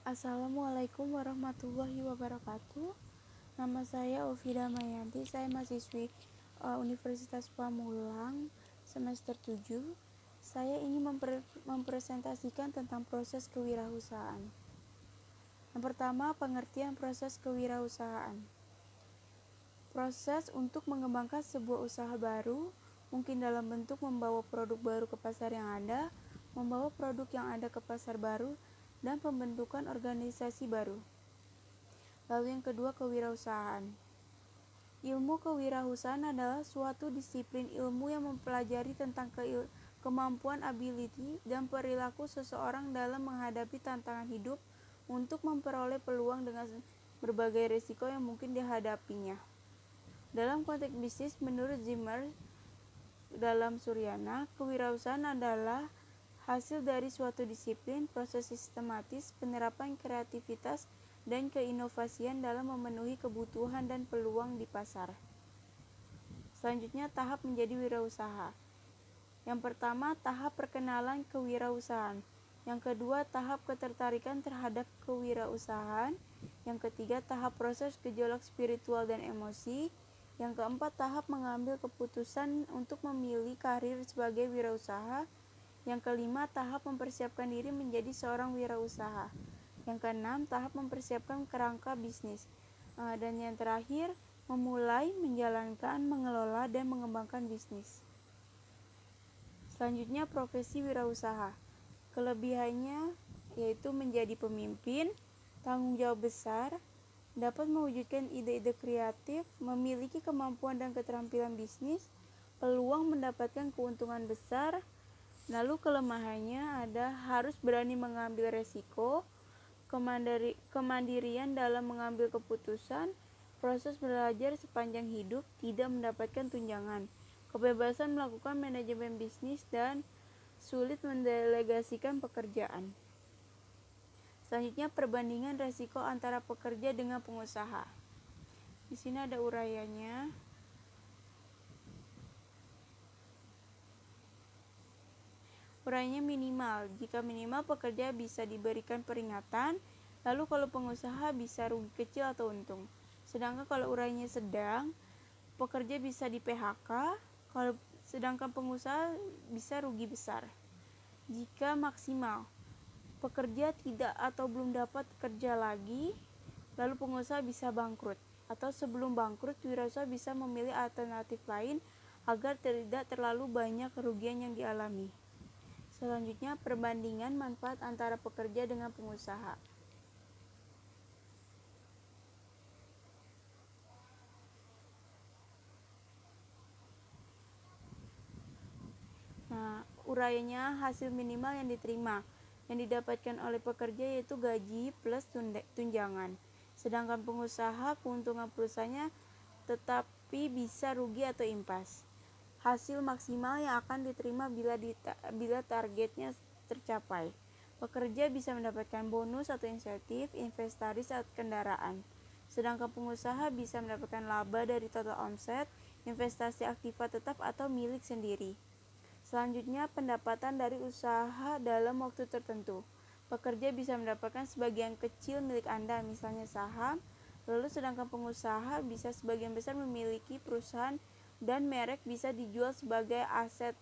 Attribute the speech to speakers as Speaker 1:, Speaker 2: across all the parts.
Speaker 1: Assalamualaikum warahmatullahi wabarakatuh. Nama saya Ovida Mayanti, saya mahasiswi Universitas Pamulang semester 7. Saya ingin mempresentasikan tentang proses kewirausahaan. Yang pertama, pengertian proses kewirausahaan. Proses untuk mengembangkan sebuah usaha baru, mungkin dalam bentuk membawa produk baru ke pasar yang ada, membawa produk yang ada ke pasar baru, dan pembentukan organisasi baru. Lalu yang kedua, kewirausahaan. Ilmu kewirausahaan adalah suatu disiplin ilmu yang mempelajari tentang kemampuan, ability, dan perilaku seseorang dalam menghadapi tantangan hidup untuk memperoleh peluang dengan berbagai risiko yang mungkin dihadapinya. Dalam konteks bisnis, menurut Zimmer dalam Suryana, kewirausahaan adalah hasil dari suatu disiplin, proses sistematis, penerapan kreativitas, dan keinovasian dalam memenuhi kebutuhan dan peluang di pasar. Selanjutnya, tahap menjadi wirausaha. Yang pertama, tahap perkenalan kewirausahaan. Yang kedua, tahap ketertarikan terhadap kewirausahaan. Yang ketiga, tahap proses gejolak spiritual dan emosi. Yang keempat, tahap mengambil keputusan untuk memilih karir sebagai wirausaha. Yang kelima, tahap mempersiapkan diri menjadi seorang wirausaha. Yang keenam, tahap mempersiapkan kerangka bisnis. Dan yang terakhir, memulai, menjalankan, mengelola, dan mengembangkan bisnis. Selanjutnya, profesi wirausaha. Kelebihannya yaitu menjadi pemimpin, tanggung jawab besar, dapat mewujudkan ide-ide kreatif, memiliki kemampuan dan keterampilan bisnis, peluang mendapatkan keuntungan besar. Lalu kelemahannya ada harus berani mengambil resiko, kemandirian dalam mengambil keputusan, proses belajar sepanjang hidup, tidak mendapatkan tunjangan, kebebasan melakukan manajemen bisnis, dan sulit mendelegasikan pekerjaan. Selanjutnya, perbandingan resiko antara pekerja dengan pengusaha. Di sini ada uraiannya. Uraiannya minimal. Jika minimal, pekerja bisa diberikan peringatan, lalu kalau pengusaha bisa rugi kecil atau untung. Sedangkan kalau uraiannya sedang, pekerja bisa di PHK, sedangkan pengusaha bisa rugi besar. Jika maksimal, pekerja tidak atau belum dapat kerja lagi, lalu pengusaha bisa bangkrut. Atau sebelum bangkrut, wirausaha bisa memilih alternatif lain agar tidak terlalu banyak kerugian yang dialami. Selanjutnya, perbandingan manfaat antara pekerja dengan pengusaha. Nah, uraiannya hasil minimal yang diterima yang didapatkan oleh pekerja yaitu gaji plus tunjangan. Sedangkan pengusaha, keuntungan perusahaannya tetapi bisa rugi atau impas. Hasil maksimal yang akan diterima bila targetnya tercapai. Pekerja bisa mendapatkan bonus atau insentif, inventaris atau kendaraan. Sedangkan pengusaha bisa mendapatkan laba dari total omset, investasi aktiva tetap atau milik sendiri. Selanjutnya, pendapatan dari usaha dalam waktu tertentu. Pekerja bisa mendapatkan sebagian kecil milik Anda, misalnya saham, lalu sedangkan pengusaha bisa sebagian besar memiliki perusahaan dan merek bisa dijual sebagai aset.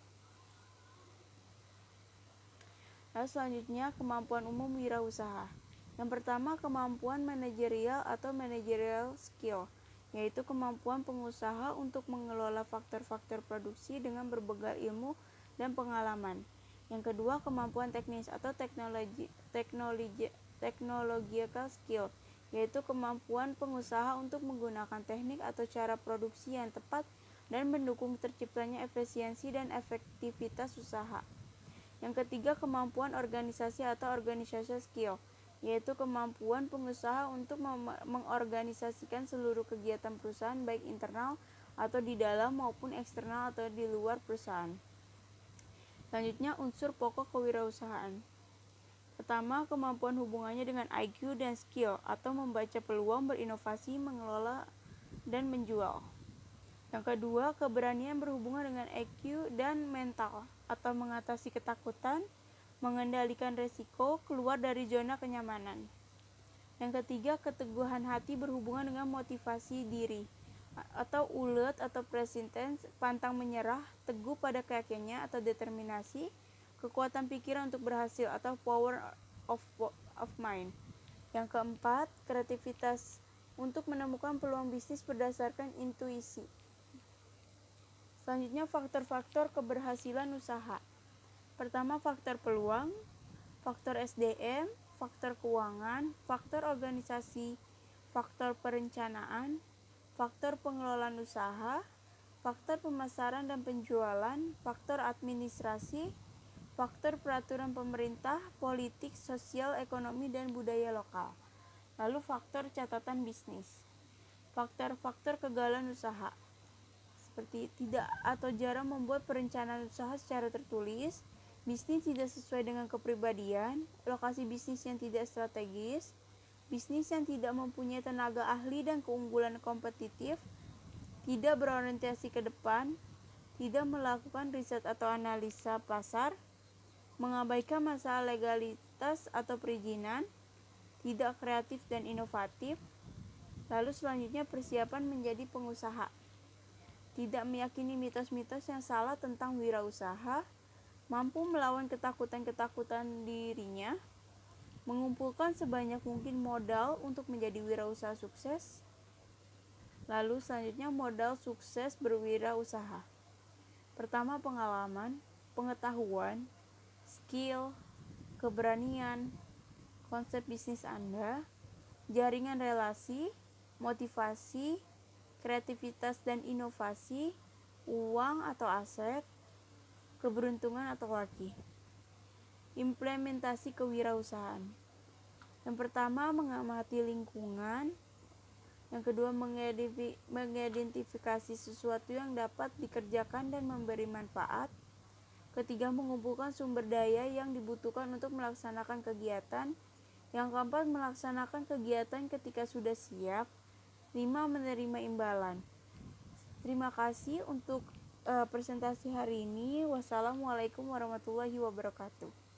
Speaker 1: Lalu selanjutnya, kemampuan umum wirausaha. Yang pertama, kemampuan manajerial atau managerial skill, yaitu kemampuan pengusaha untuk mengelola faktor-faktor produksi dengan berbagai ilmu dan pengalaman. Yang kedua, kemampuan teknis atau technological skill, yaitu kemampuan pengusaha untuk menggunakan teknik atau cara produksi yang tepat dan mendukung terciptanya efisiensi dan efektivitas usaha. Yang ketiga, kemampuan organisasi atau organizational skill, yaitu kemampuan pengusaha untuk mengorganisasikan seluruh kegiatan perusahaan baik internal atau di dalam maupun eksternal atau di luar perusahaan. Selanjutnya, unsur pokok kewirausahaan. Pertama, kemampuan hubungannya dengan IQ dan skill atau membaca peluang, berinovasi, mengelola, dan menjual. Yang kedua, keberanian berhubungan dengan EQ dan mental atau mengatasi ketakutan, mengendalikan resiko, keluar dari zona kenyamanan. Yang ketiga, keteguhan hati berhubungan dengan motivasi diri atau ulet atau present tense, pantang menyerah, teguh pada keyakinannya atau determinasi, kekuatan pikiran untuk berhasil atau power of mind. Yang keempat, kreativitas untuk menemukan peluang bisnis berdasarkan intuisi. Selanjutnya, faktor-faktor keberhasilan usaha. Pertama, faktor peluang, faktor SDM, faktor keuangan, faktor organisasi, faktor perencanaan, faktor pengelolaan usaha, faktor pemasaran dan penjualan, faktor administrasi, faktor peraturan pemerintah, politik, sosial, ekonomi, dan budaya lokal. Lalu faktor catatan bisnis. Faktor-faktor kegagalan usaha seperti tidak atau jarang membuat perencanaan usaha secara tertulis, bisnis tidak sesuai dengan kepribadian, lokasi bisnis yang tidak strategis, bisnis yang tidak mempunyai tenaga ahli dan keunggulan kompetitif, tidak berorientasi ke depan, tidak melakukan riset atau analisa pasar, mengabaikan masalah legalitas atau perizinan, tidak kreatif dan inovatif. Lalu selanjutnya, persiapan menjadi pengusaha. Tidak meyakini mitos-mitos yang salah tentang wirausaha, mampu melawan ketakutan-ketakutan dirinya, mengumpulkan sebanyak mungkin modal untuk menjadi wirausaha sukses. Lalu selanjutnya, modal sukses berwirausaha. Pertama, pengalaman, pengetahuan, skill, keberanian, konsep bisnis Anda, jaringan relasi, motivasi, kreativitas dan inovasi, uang atau aset, keberuntungan atau hoki. Implementasi kewirausahaan. Yang pertama, mengamati lingkungan. Yang kedua, mengidentifikasi sesuatu yang dapat dikerjakan dan memberi manfaat. Ketiga, mengumpulkan sumber daya yang dibutuhkan untuk melaksanakan kegiatan. Yang keempat, melaksanakan kegiatan ketika sudah siap. 5. Menerima imbalan. Terima kasih untuk presentasi hari ini. Wassalamualaikum warahmatullahi wabarakatuh.